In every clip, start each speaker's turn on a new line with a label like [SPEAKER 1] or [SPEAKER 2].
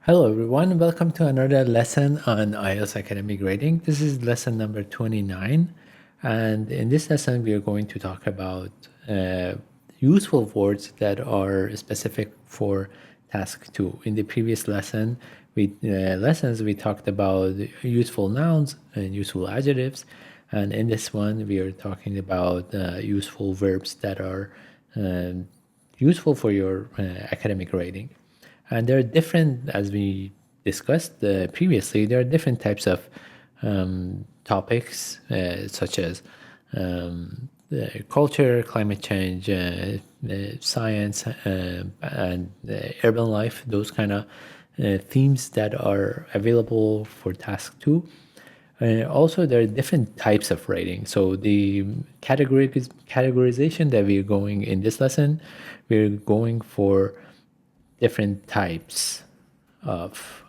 [SPEAKER 1] Hello everyone, welcome to another lesson on IELTS academic grading. This is lesson number 29, and in this lesson we are going to talk about useful words that are specific for task 2. In the previous lessons we talked about useful nouns and useful adjectives, and in this one we are talking about useful verbs that are useful for your academic grading. And there are different, as we discussed previously, there are different types of topics, such as culture, climate change, science, and urban life, those kind of themes that are available for task 2. Also, there are different types of rating. So the categorization that we're going in this lesson, we're going for different types of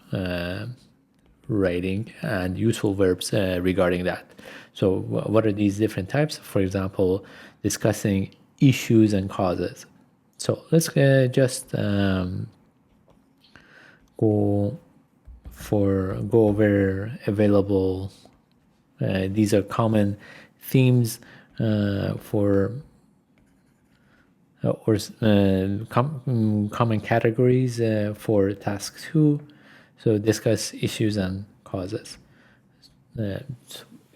[SPEAKER 1] rating and useful verbs regarding that. So what are these different types? For example, discussing issues and causes. So let's just go over available. These are common themes for common categories for task 2. So discuss issues and causes.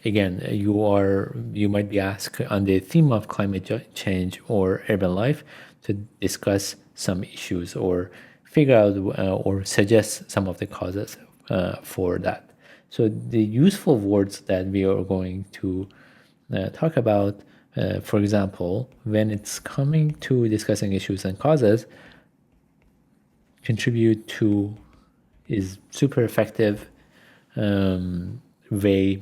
[SPEAKER 1] Again, you might be asked on the theme of climate change or urban life to discuss some issues or figure out or suggest some of the causes for that. So the useful words that we are going to talk about, for example, when it's coming to discussing issues and causes, contribute to is super effective way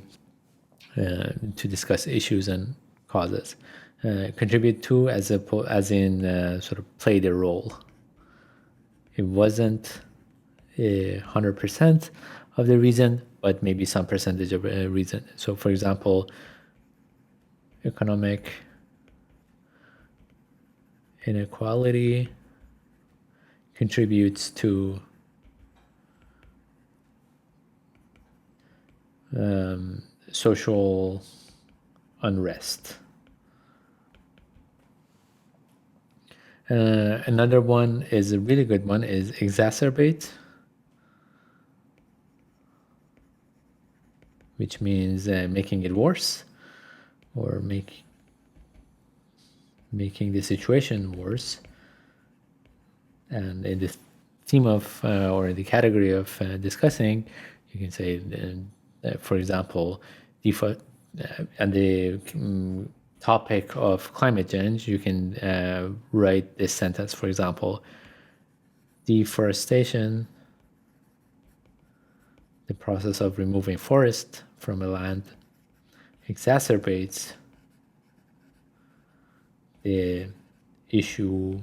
[SPEAKER 1] to discuss issues and causes. Contribute to as in sort of play the role. It wasn't 100% of the reason, but maybe some percentage of a reason. So, for example, economic inequality contributes to social unrest. Another one is a really good one is exacerbate, which means making it worse or making the situation worse. And in the theme of or in the category of discussing, you can say, for example, and the topic of climate change, you can write this sentence, for example, deforestation, the process of removing forest from a land, exacerbates the issue.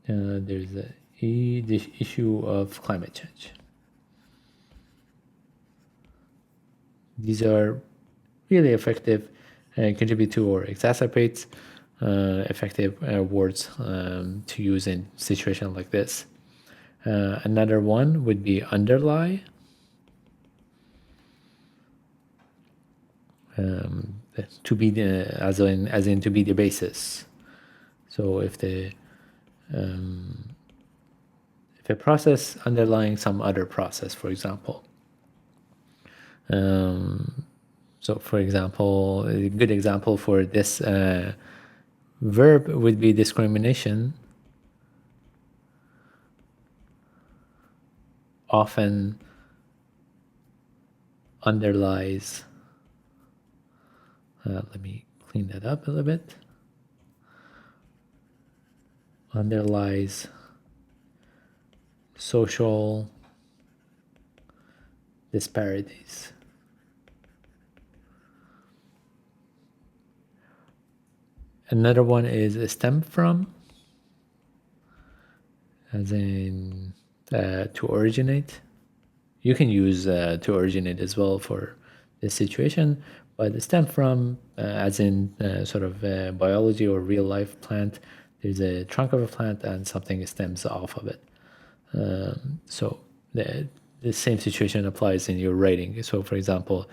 [SPEAKER 1] There's the issue of climate change. These are really effective, contribute to or exacerbates effective words to use in situations like this. Another one would be underlie. To be the as in to be the basis. So if a process underlying some other process, for example. So for example, a good example for this verb would be discrimination. Often underlies, let me clean that up a little bit, underlies social disparities. Another one is stem from, as in to originate. You can use to originate as well for this situation, but stem from, as in sort of biology or real life plant There's a trunk of a plant and something stems off of it. So the same situation applies in your writing. So for example,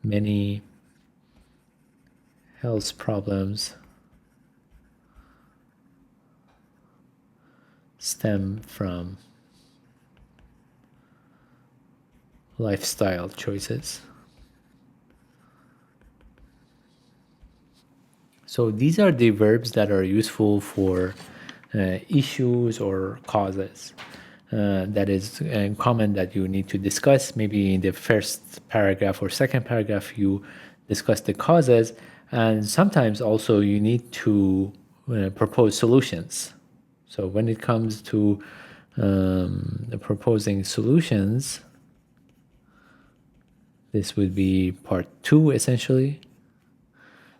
[SPEAKER 1] many health problems stem from lifestyle choices. So these are the verbs that are useful for issues or causes. That is common that you need to discuss. Maybe in the first paragraph or second paragraph, you discuss the causes, and sometimes also you need to propose solutions. So when it comes to proposing solutions, this would be part 2 essentially.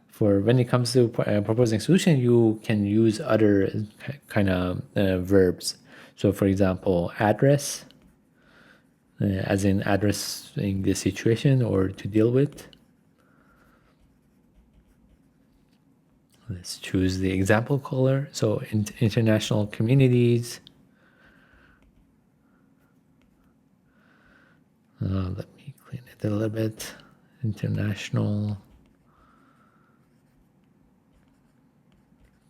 [SPEAKER 1] For when it comes to proposing solution, you can use other kind of verbs. So for example, address, as in addressing the situation or to deal with. Let's choose the example color. So international communities. Let me clean it a little bit. International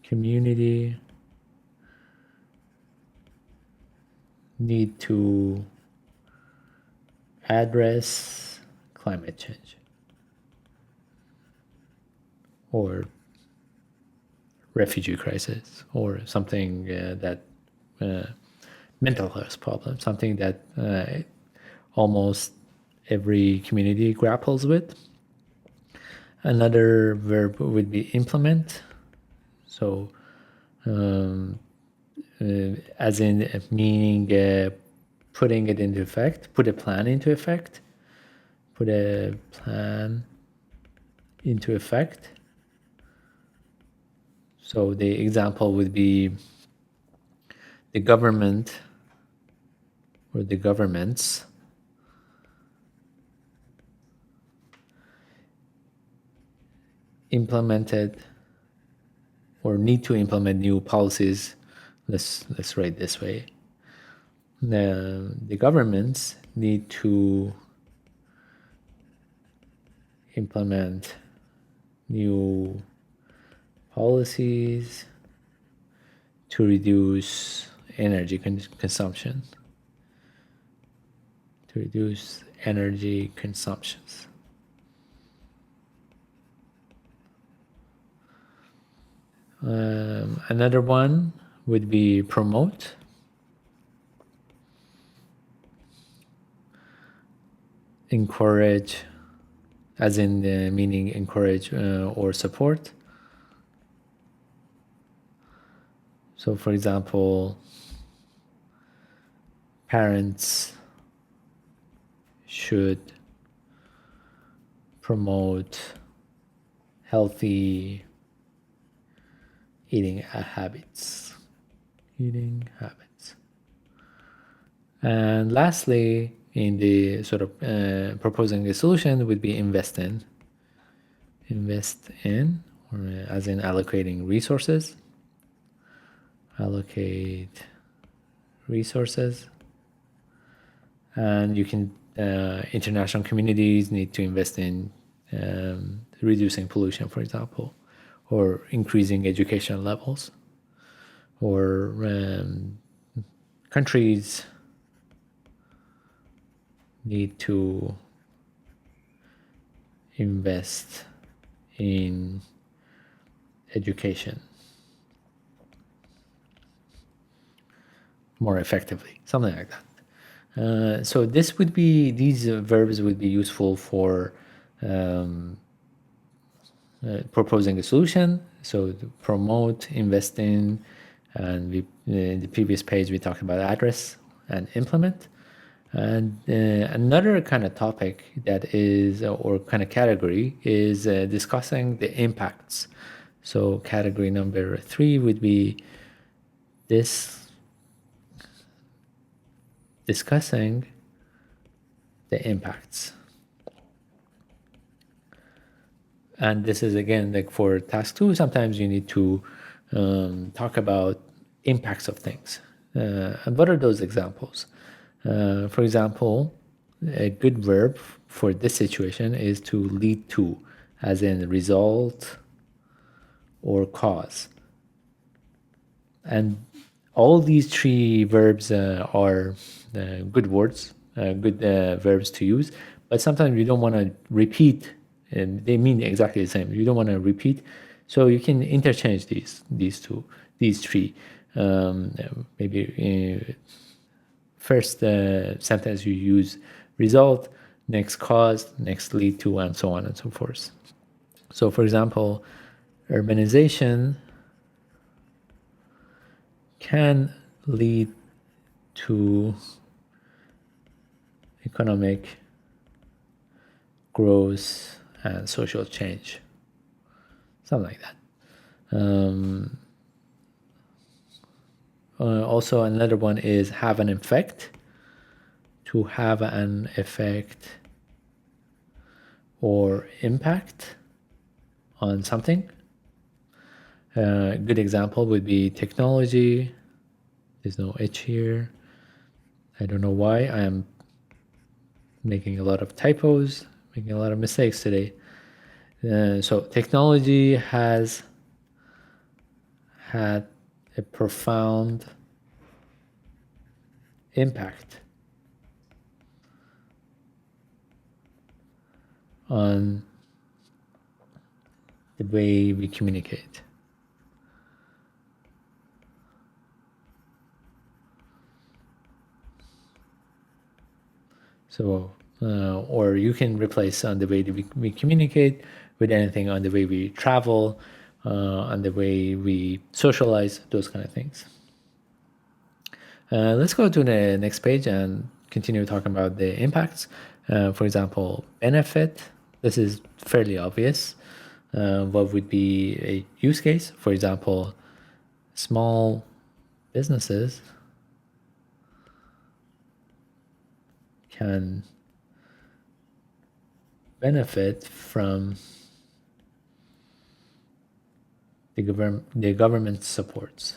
[SPEAKER 1] community need to address climate change or refugee crisis or something that mental health problem, something that almost every community grapples with. Another verb would be implement. So as in meaning putting it into effect, put a plan into effect, put a plan into effect. So the example would be the government or the governments implemented or need to implement new policies. Let's write this way. The governments need to implement new policies to reduce energy consumption. To reduce energy consumptions. Another one would be promote. Encourage, as in the meaning encourage or support. So for example, parents should promote healthy eating habits. And lastly, in the sort of proposing a solution would be invest in, or as in allocating resources. Allocate resources. And you can, international communities need to invest in reducing pollution, for example, or increasing education levels, or countries need to invest in education more effectively, something like that. So these verbs would be useful for proposing a solution. So to promote, invest in, and in the previous page we talked about address and implement. And another kind of topic that is, or kind of category, is discussing the impacts. So category number 3 would be discussing the impacts. And this is again like for task 2, sometimes you need to talk about impacts of things. And what are those examples? For example, a good verb for this situation is to lead to, as in result or cause. And all these three verbs are good words, good verbs to use, but sometimes you don't want to repeat, and they mean exactly the same. You don't want to repeat, so you can interchange these three. Maybe first sentence you use result, next cause, next lead to, and so on and so forth. So, for example, urbanization can lead to economic growth and social change, something like that. Also, another one is have an effect, to have an effect or impact on something. A good example would be technology. There's no H here. I don't know why. I am making a lot of typos, making a lot of mistakes today. So technology has had a profound impact on the way we communicate. So, or you can replace on the way that we communicate with anything on the way we travel, on the way we socialize, those kind of things. Let's go to the next page and continue talking about the impacts. For example, benefit. This is fairly obvious. What would be a use case? For example, small businesses can benefit from the government supports.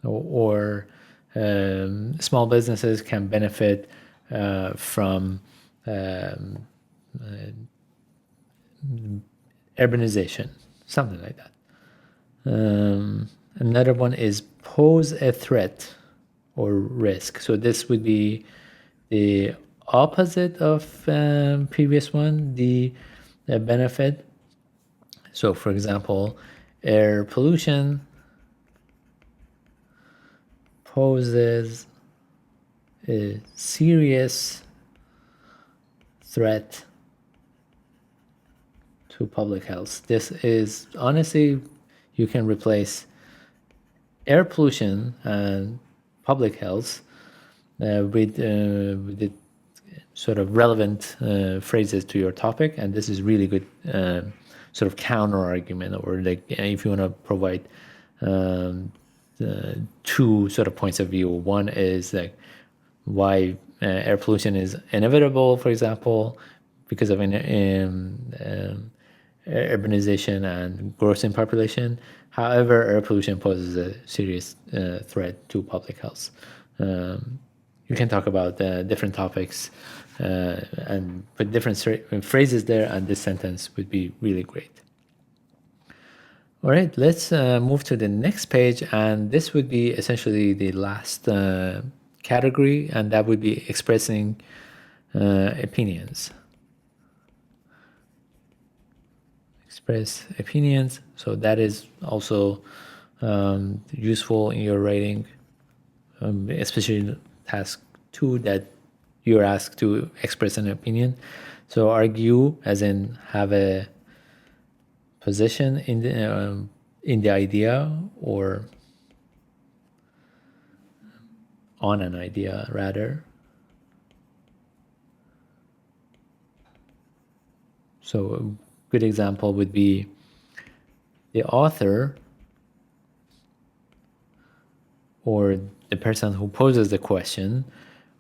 [SPEAKER 1] Or small businesses can benefit from urbanization, something like that. Another one is pose a threat or risk. So this would be the opposite of previous one, the benefit. So, for example, air pollution poses a serious threat to public health. This is honestly, you can replace air pollution and public health with the sort of relevant phrases to your topic, and this is really good sort of counter argument, or like if you want to provide two sort of points of view. One is like why air pollution is inevitable, for example, because of urbanization and growth in population. However, air pollution poses a serious threat to public health. You can talk about different topics and put different phrases there, and this sentence would be really great. All right, let's move to the next page, and this would be essentially the last category, and that would be expressing opinions. Express opinions, so that is also useful in your writing, especially task 2 that you're asked to express an opinion. So argue, as in have a position in the idea, or on an idea rather. So a good example would be the author or the person who poses the question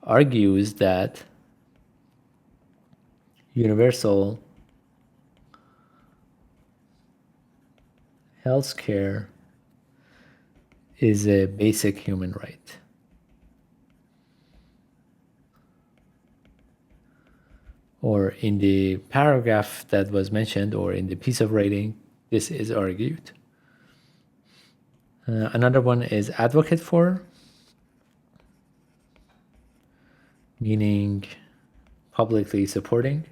[SPEAKER 1] argues that universal health care is a basic human right. Or in the paragraph that was mentioned, or in the piece of writing, this is argued. Another one is advocate for, meaning publicly supporting.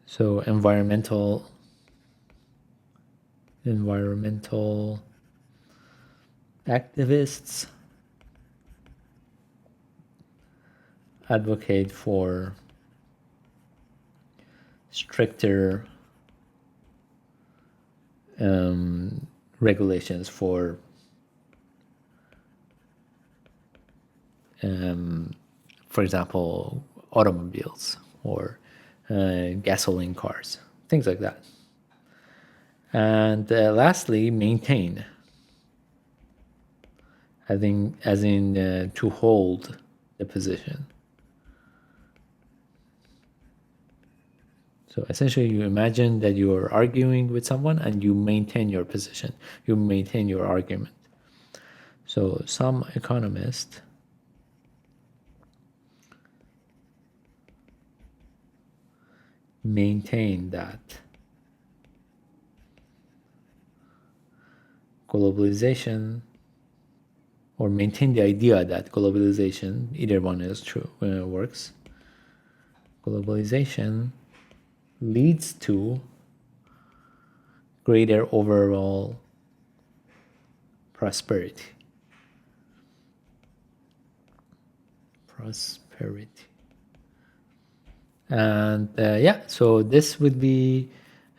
[SPEAKER 1] So environmental activists advocate for stricter regulations for example, automobiles or gasoline cars, things like that. And lastly, maintain, as in to hold the position. So essentially, you imagine that you are arguing with someone and you maintain your position, you maintain your argument. So some economists maintain that globalization, or maintain the idea that globalization, either one is true, works. Globalization leads to greater overall prosperity. And yeah, so this would be,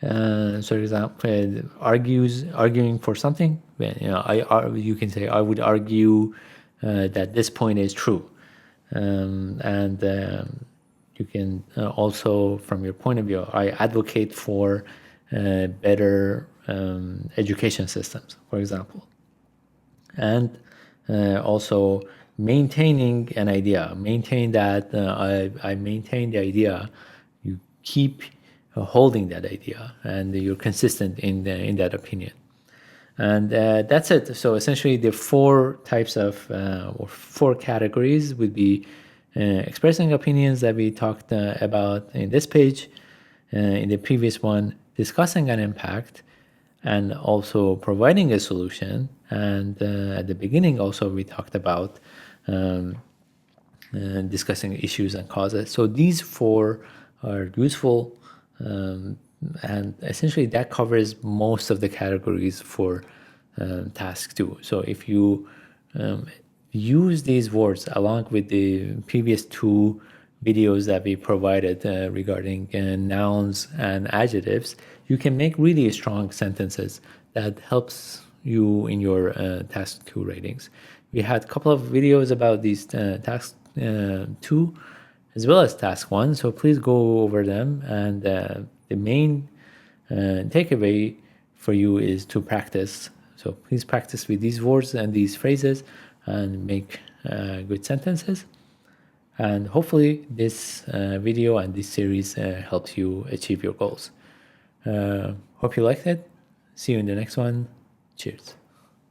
[SPEAKER 1] for example, arguing for something. You can say, I would argue that this point is true, and you can also, from your point of view, I advocate for better education systems, for example, and also maintaining an idea, maintain that I maintain the idea, you keep holding that idea, and you're consistent in that opinion. And that's it. So essentially the four types of, or four categories would be expressing opinions that we talked about in this page, in the previous one, discussing an impact, and also providing a solution. And at the beginning also we talked about discussing issues and causes. So these four are useful, and essentially that covers most of the categories for task 2. So if you use these words along with the previous 2 videos that we provided regarding nouns and adjectives, you can make really strong sentences that helps you in your task 2 ratings. We had a couple of videos about these task 2 as well as task 1, so please go over them. And the main takeaway for you is to practice. So please practice with these words and these phrases and make good sentences. And hopefully this video and this series helps you achieve your goals. Hope you liked it. See you in the next one. Cheers.